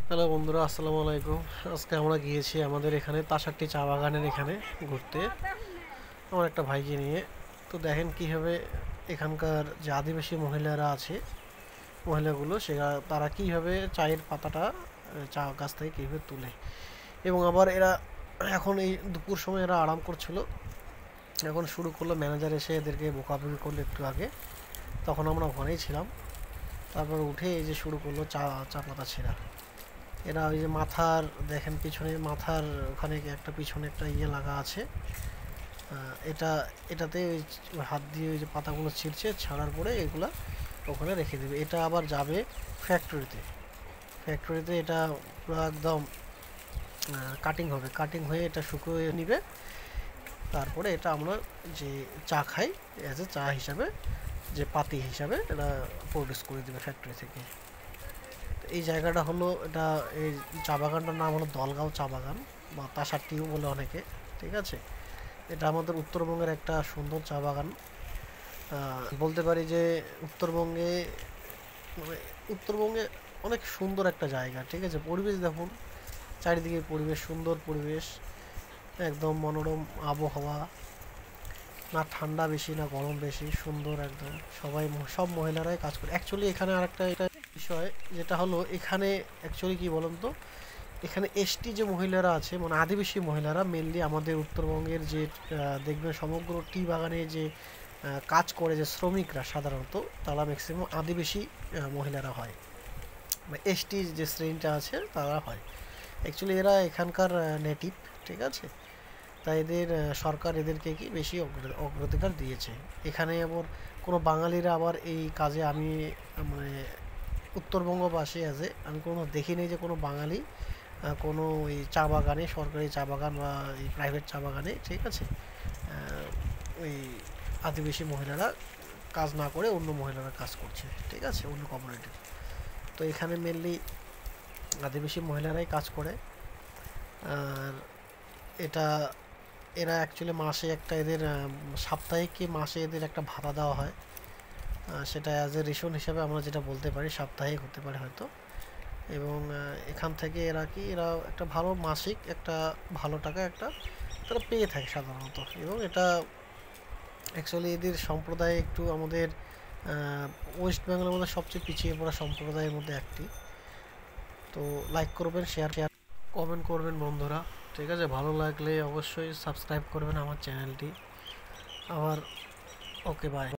Hello বন্ধুরা, আসসালামু আলাইকুম। আজকে আমরা গিয়েছি আমাদের এখানে তাসারটি চা বাগানের এখানে ঘুরতে, আমার একটা ভাইকে নিয়ে। তো দেখেন কীভাবে এখানকার যে আদিবাসী মহিলারা আছে, মহিলাগুলো তারা কীভাবে চায়ের পাতাটা চা গাছ থেকে কীভাবে তুলে, এবং আবার এরা এখন এই দুপুর সময় এরা আরাম করছিল, এখন শুরু করলো। ম্যানেজার এসে এদেরকে বোকাবুকি করলো একটু আগে, তখন আমরা ওখানেই ছিলাম। তারপর উঠে এই যে শুরু করলো চা চা পাতা ছেঁড়া। এরা ওই যে মাথার, দেখেন পিছনে মাথার ওখানে একটা পিছনে একটা ইয়ে লাগা আছে। এটা এটাতে ওই হাত দিয়ে ওই যে পাতাগুলো ছিঁড়ছে, ছাড়ার পরে এগুলা ওখানে রেখে দেবে। এটা আবার যাবে ফ্যাক্টরিতে। ফ্যাক্টরিতে এটা পুরো একদম কাটিং হবে, কাটিং হয়ে এটা শুকিয়ে নিবে। তারপরে এটা আমরা যে চা খাই, অ্যাজ এ চা হিসাবে, যে পাতি হিসাবে এটা প্রডিউস করে দেবে ফ্যাক্টরি থেকে। এই জায়গাটা হলো, এটা এই চা বাগানটার নাম হলো দলগাঁও চা বাগান বা তাসারটিও বলে অনেকে। ঠিক আছে, এটা আমাদের উত্তরবঙ্গের একটা সুন্দর চা বাগান। বলতে পারি যে উত্তরবঙ্গে, মানে উত্তরবঙ্গে অনেক সুন্দর একটা জায়গা। ঠিক আছে, পরিবেশ দেখুন, চারিদিকে পরিবেশ, সুন্দর পরিবেশ, একদম মনোরম আবহাওয়া, না ঠান্ডা বেশি না গরম বেশি, সুন্দর একদম। সব মহিলারাই কাজ করে অ্যাকচুয়ালি এখানে। আরেকটা এটা বিষয় যেটা হলো, এখানে অ্যাকচুয়ালি কি বলুন তো, এখানে এসটি যে মহিলারা আছে, মানে আদিবাসী মহিলারা মেনলি আমাদের উত্তরবঙ্গের যে দেখবেন সমগ্র টি বাগানে যে কাজ করে যে শ্রমিকরা, সাধারণত তারা ম্যাক্সিমাম আদিবাসী মহিলারা হয়, মানে এসটি যে শ্রেণীটা আছে তারা হয়। অ্যাকচুয়ালি এরা এখানকার নেটিভ। ঠিক আছে, তাই এদের সরকার এদেরকে কি বেশি অগ্রাধিকার দিয়েছে। এখানে আবার কোনো বাঙালিরা আবার এই কাজে, আমি মানে উত্তরবঙ্গবাসী আছে, আমি কোনো দেখিনি যে কোনো বাঙালি কোনো ওই চা বাগানে, সরকারি চা বাগান বা এই প্রাইভেট চা বাগানে, ঠিক আছে, ওই আদিবাসী মহিলারা কাজ না করে অন্য মহিলারা কাজ করছে। ঠিক আছে, অন্য কমিউনিটির। তো এখানে মেনলি আদিবাসী মহিলারাই কাজ করে। আর এটা এরা অ্যাকচুয়ালি মাসে একটা এদের সাপ্তাহিক কি মাসে এদের একটা ভাতা দেওয়া হয়। সেটা অ্যাজ এ রেশন হিসাবে আমরা যেটা বলতে পারি, সাপ্তাহিক হতে পারে হয়তো। এবং এখান থেকে এরা একটা ভালো মাসিক একটা ভালো টাকা একটা তারা পেয়ে থাকে সাধারণত। এবং এটা অ্যাকচুয়ালি এদের সম্প্রদায় একটু আমাদের ওয়েস্ট বেঙ্গলের মধ্যে সবচেয়ে পিছিয়ে পড়া সম্প্রদায়ের মধ্যে একটি। তো লাইক করবেন, শেয়ার কমেন্ট করবেন বন্ধুরা। ঠিক আছে, ভালো লাগলে অবশ্যই সাবস্ক্রাইব করবেন আমার চ্যানেলটি। আবার ওকে, বাই।